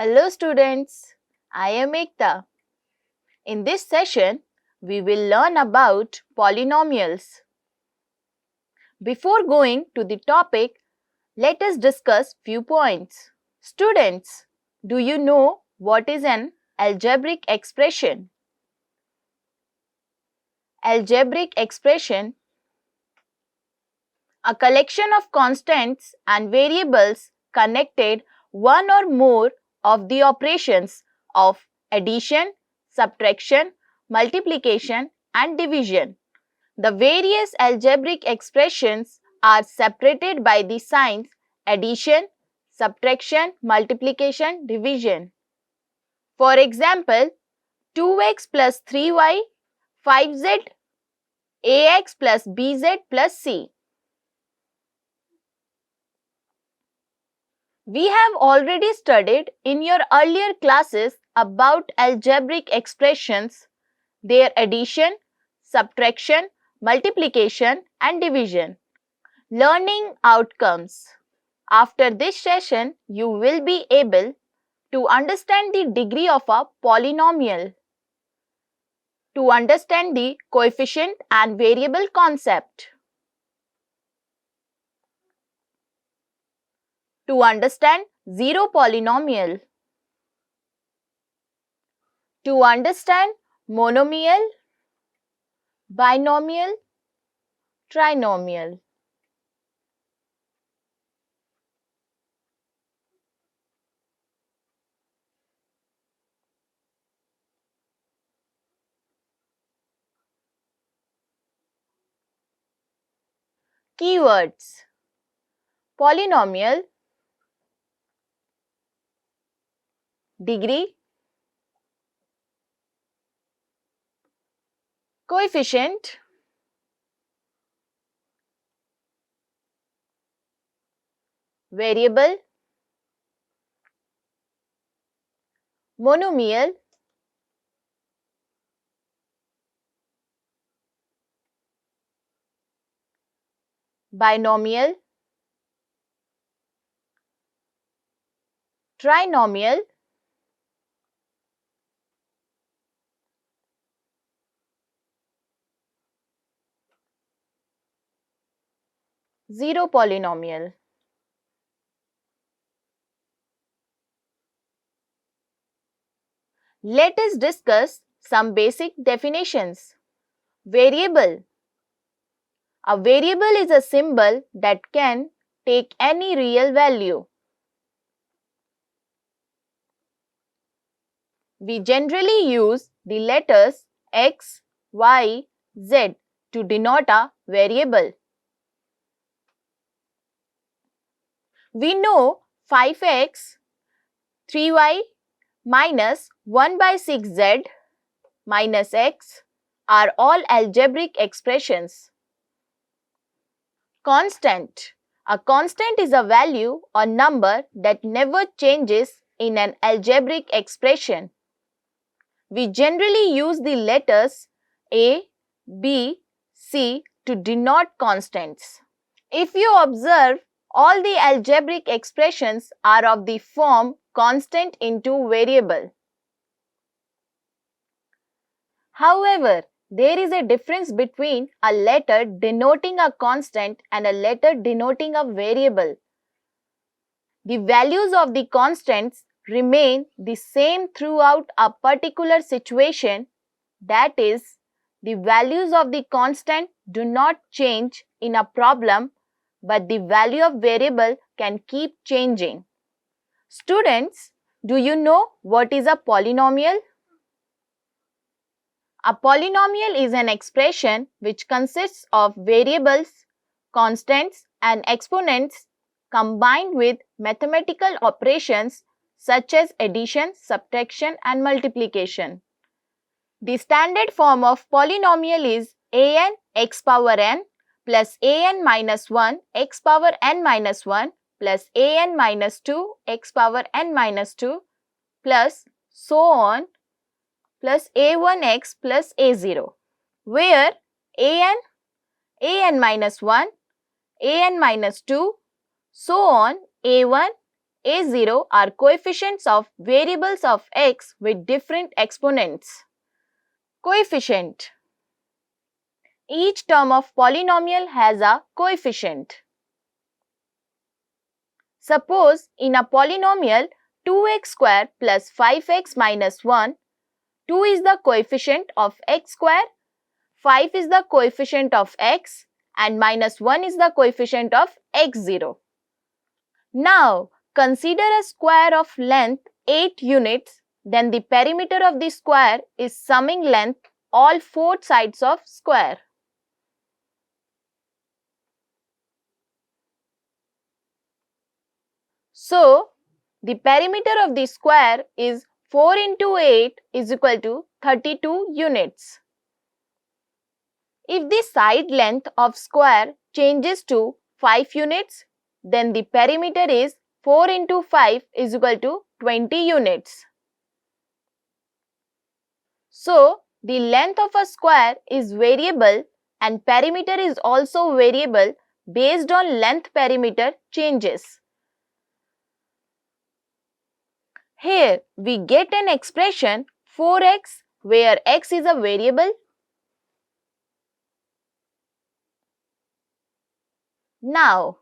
Hello students, I am Ekta. In this session, we will learn about polynomials. Before going to the topic, let us discuss few points. Students, do you know what is an algebraic expression? Algebraic expression, a collection of constants and variables connected one or more of the operations of addition, subtraction, multiplication and division. The various algebraic expressions are separated by the signs addition, subtraction, multiplication, division. For example, 2x plus 3y, 5z, ax plus bz plus c. We have already studied in your earlier classes about algebraic expressions, their addition, subtraction, multiplication and division. Learning outcomes. After this session, you will be able to understand the degree of a polynomial, to understand the coefficient and variable concept, to understand zero polynomial, to understand monomial, binomial, trinomial. Keywords: polynomial, degree, coefficient, variable, monomial, binomial, trinomial, zero polynomial. Let us discuss some basic definitions. Variable. A variable is a symbol that can take any real value. We generally use the letters x, y, z to denote a variable. We know 5x, 3y minus 1 by 6z minus x are all algebraic expressions. Constant. A constant is a value or number that never changes in an algebraic expression. We generally use the letters A, B, C to denote constants. If you observe, all the algebraic expressions are of the form constant into variable. However, there is a difference between a letter denoting a constant and a letter denoting a variable. The values of the constants remain the same throughout a particular situation, that is, the values of the constant do not change in a problem, but the value of variable can keep changing. Students, do you know what is a polynomial? A polynomial is an expression which consists of variables, constants and exponents combined with mathematical operations such as addition, subtraction and multiplication. The standard form of polynomial is an x power n plus an minus 1 x power n minus 1 plus an minus 2 x power n minus 2 plus so on plus a1x plus a0, where an minus 1, an minus 2, so on a1, A0 are coefficients of variables of x with different exponents. Coefficient. Each term of polynomial has a coefficient. Suppose in a polynomial 2x square plus 5x minus 1, 2 is the coefficient of x square, 5 is the coefficient of x, and minus 1 is the coefficient of x0. Now, consider a square of length 8 units, then the perimeter of the square is summing length all 4 sides of square. So, the perimeter of the square is 4 into 8 is equal to 32 units. If the side length of square changes to 5 units, then the perimeter is 4 into 5 is equal to 20 units. So, the length of a square is variable and perimeter is also variable based on length perimeter changes. Here we get an expression 4x where x is a variable. Now,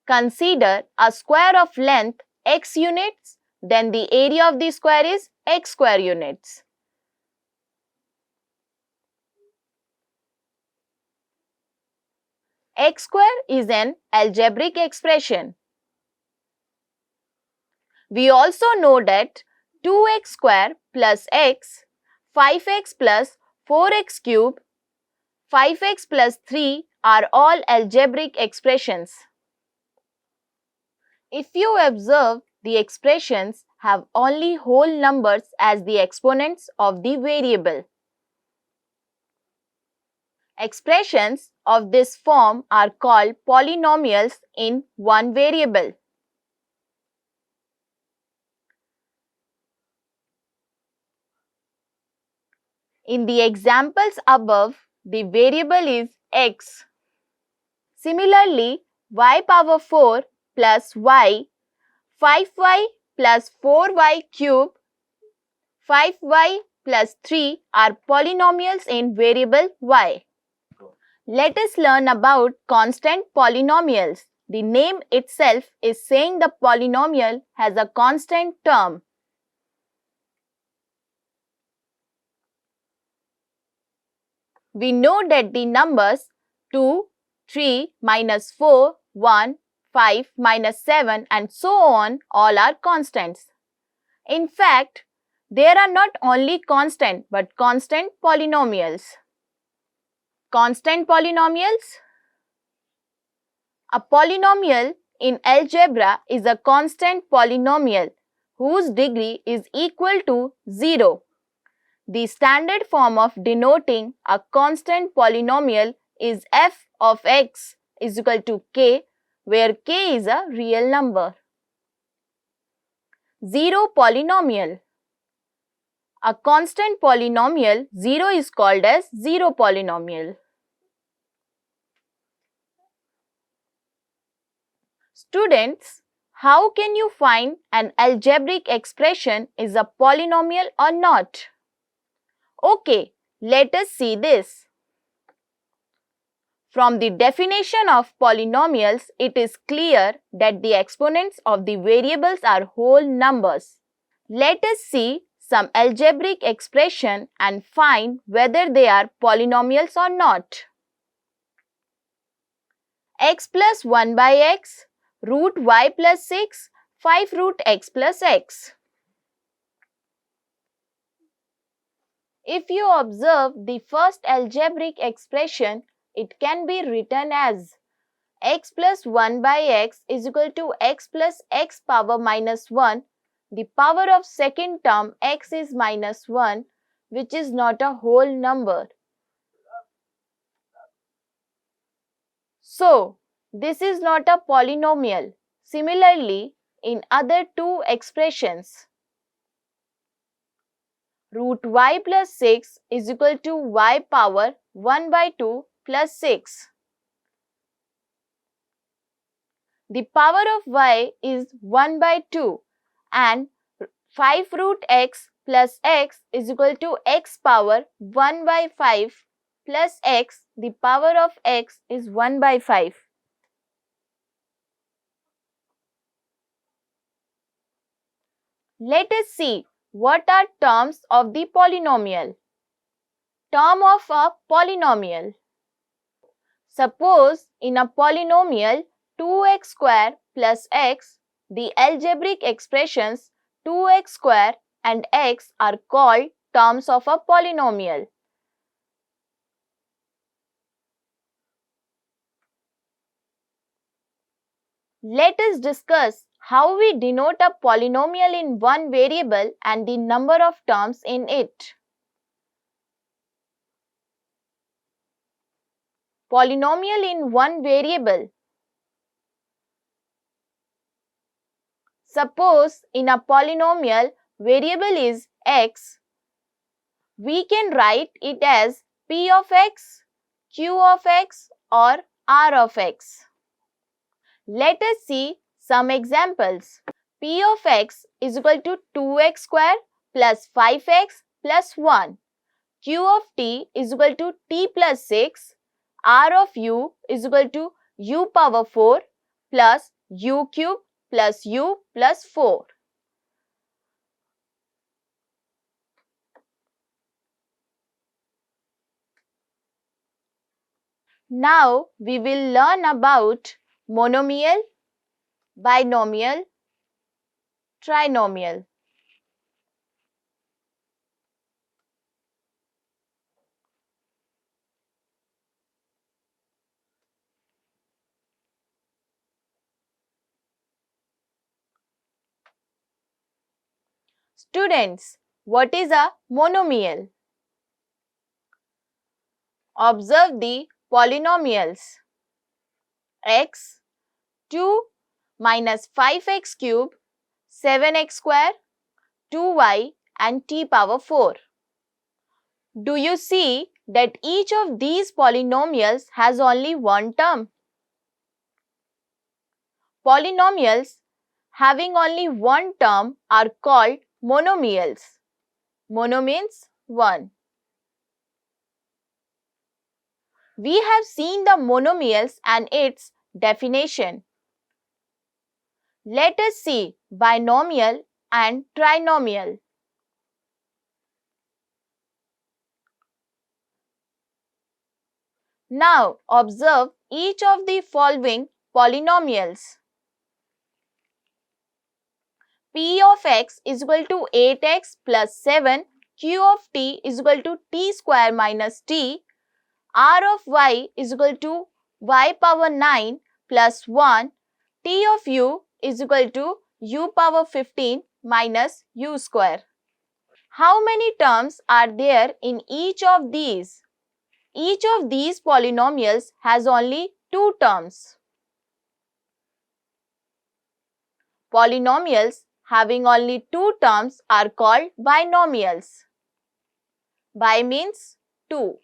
consider a square of length x units, then the area of the square is x square units. X square is an algebraic expression. We also know that 2x square plus x, 5x plus 4x cube, 5x plus 3 are all algebraic expressions. If you observe, the expressions have only whole numbers as the exponents of the variable. Expressions of this form are called polynomials in one variable. In the examples above, the variable is x. Similarly, y power 4 plus y, 5y plus 4y cube, 5y plus 3 are polynomials in variable y. Let us learn about constant polynomials. The name itself is saying the polynomial has a constant term. We know that the numbers 2, 3, minus 4, 1, 5, minus 7 and so on all are constants. In fact, there are not only constant but constant polynomials. Constant polynomials. A polynomial in algebra is a constant polynomial whose degree is equal to 0. The standard form of denoting a constant polynomial is f of x is equal to k, where k is a real number. Zero polynomial. A constant polynomial 0 is called as zero polynomial. Students, how can you find an algebraic expression is a polynomial or not? Okay, let us see this. From the definition of polynomials, it is clear that the exponents of the variables are whole numbers. Let us see some algebraic expression and find whether they are polynomials or not. X plus 1 by x, root y plus 6, 5 root x plus x. If you observe the first algebraic expression, it can be written as x plus 1 by x is equal to x plus x power minus 1. The power of second term x is minus 1, which is not a whole number. So, this is not a polynomial. Similarly, in other two expressions, root y plus 6 is equal to y power 1 by 2 plus 6. the power of y is 1 by 2 and 5 root x plus x is equal to x power 1 by 5 plus x, the power of x is 1 by 5. Let us see what are terms of the polynomial. Term of a polynomial. Suppose in a polynomial 2x square plus x, the algebraic expressions 2x square and x are called terms of a polynomial. Let us discuss how we denote a polynomial in one variable and the number of terms in it. Polynomial in one variable. Suppose in a polynomial variable is x, we can write it as p of x, q of x or r of x. Let us see some examples. P of x is equal to 2x square plus 5x plus 1. Q of t is equal to t plus 6. R of u is equal to u power 4 plus u cube plus u plus 4. Now we will learn about monomial, binomial, trinomial. Students, what is a monomial? Observe the polynomials. X, 2 minus 5x cube, 7x square, 2y and t power 4. Do you see that each of these polynomials has only one term? Polynomials having only one term are called monomials. Mono means one. We have seen the monomials and its definition. Let us see binomial and trinomial. Now observe each of the following polynomials. P of x is equal to 8x plus 7, Q of t is equal to t square minus t, R of y is equal to y power 9 plus 1, t of u is equal to u power 15 minus u square. How many terms are there in each of these? Each of these polynomials has only two terms. Polynomials having only two terms are called binomials. Bi means two.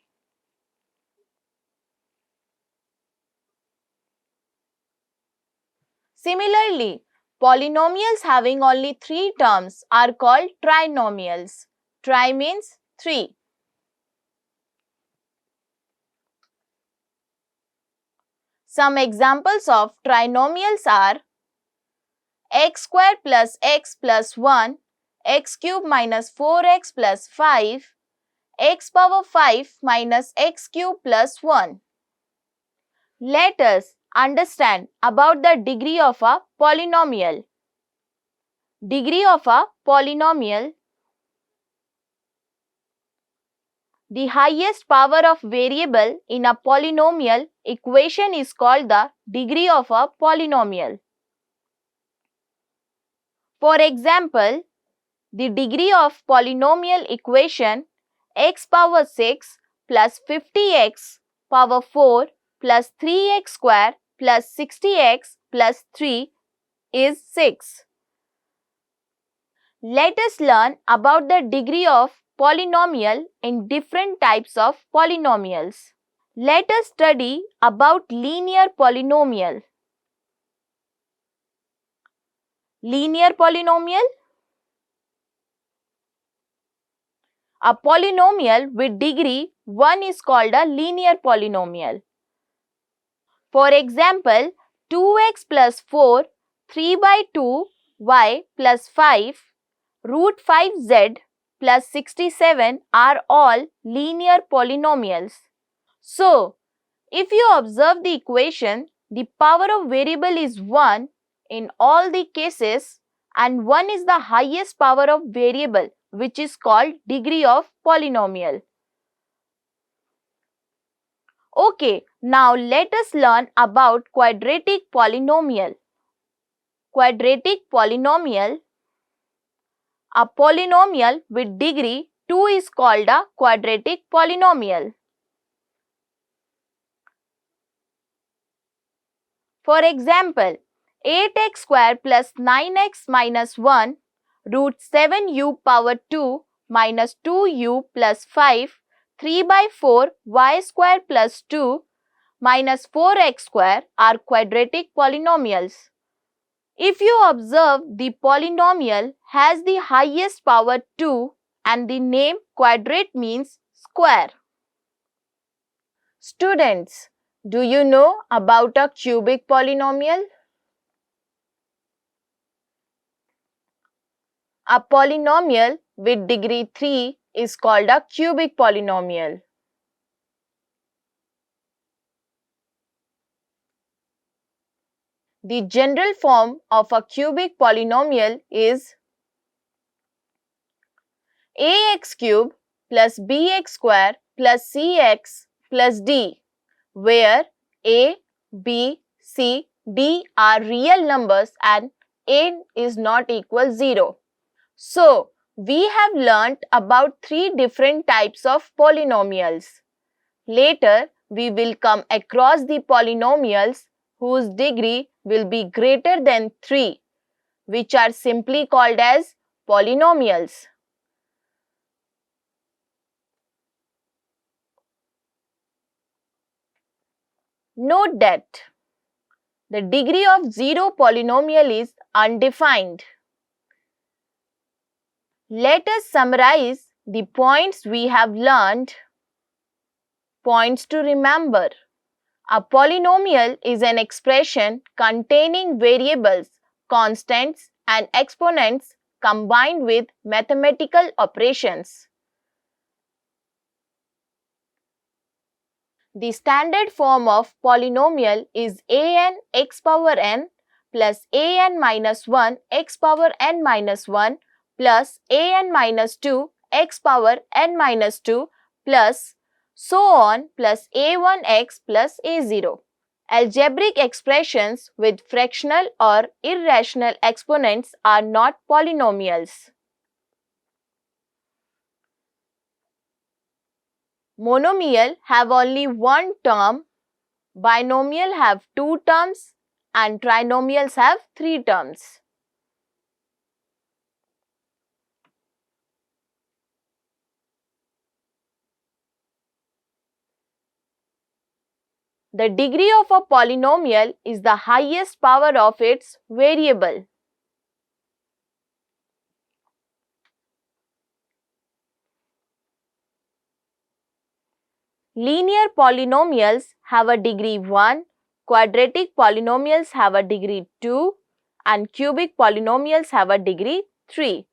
Similarly, polynomials having only three terms are called trinomials. Tri means three. Some examples of trinomials are x square plus x plus 1, x cube minus 4x plus 5, x power 5 minus x cube plus 1. Let us understand about the degree of a polynomial. Degree of a polynomial. The highest power of variable in a polynomial equation is called the degree of a polynomial. For example, the degree of polynomial equation x power 6 plus 50x power 4 plus 3x square plus 60x plus 3 is 6. Let us learn about the degree of polynomial in different types of polynomials. Let us study about linear polynomial. Linear polynomial. A polynomial with degree 1 is called a linear polynomial. For example, 2x plus 4, 3 by 2, y plus 5, root 5z plus 67 are all linear polynomials. So, if you observe the equation, the power of variable is 1 in all the cases and 1 is the highest power of variable, which is called degree of polynomial. Okay, now let us learn about quadratic polynomial. Quadratic polynomial. A polynomial with degree 2 is called a quadratic polynomial. For example, 8x square plus 9x minus 1 root 7u power 2 minus 2u plus 5 3 by 4 y square plus 2 minus 4x square are quadratic polynomials. If you observe, the polynomial has the highest power 2 and the name quadrate means square. Students, do you know about a cubic polynomial? A polynomial with degree 3 is called a cubic polynomial. The general form of a cubic polynomial is ax cube plus bx square plus cx plus d, where a, b, c, d are real numbers and a is not equal 0. So, we have learnt about 3 different types of polynomials. Later, we will come across the polynomials whose degree will be greater than 3, which are simply called as polynomials. Note that the degree of 0 polynomial is undefined. Let us summarize the points we have learned. Points to remember. A polynomial is an expression containing variables, constants, and exponents combined with mathematical operations. The standard form of polynomial is an x power n plus an minus 1 x power n minus 1 plus an minus 2 x power n minus 2 plus so on plus a1x plus a0. Algebraic expressions with fractional or irrational exponents are not polynomials. Monomial have only one term, binomial have 2 terms, and trinomials have 3 terms. The degree of a polynomial is the highest power of its variable. Linear polynomials have a degree 1, quadratic polynomials have a degree 2, and cubic polynomials have a degree 3.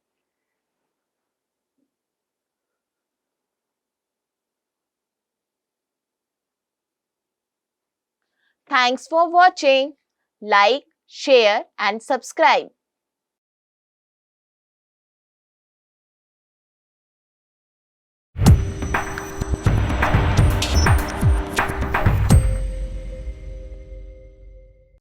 Thanks for watching. Like, share and subscribe.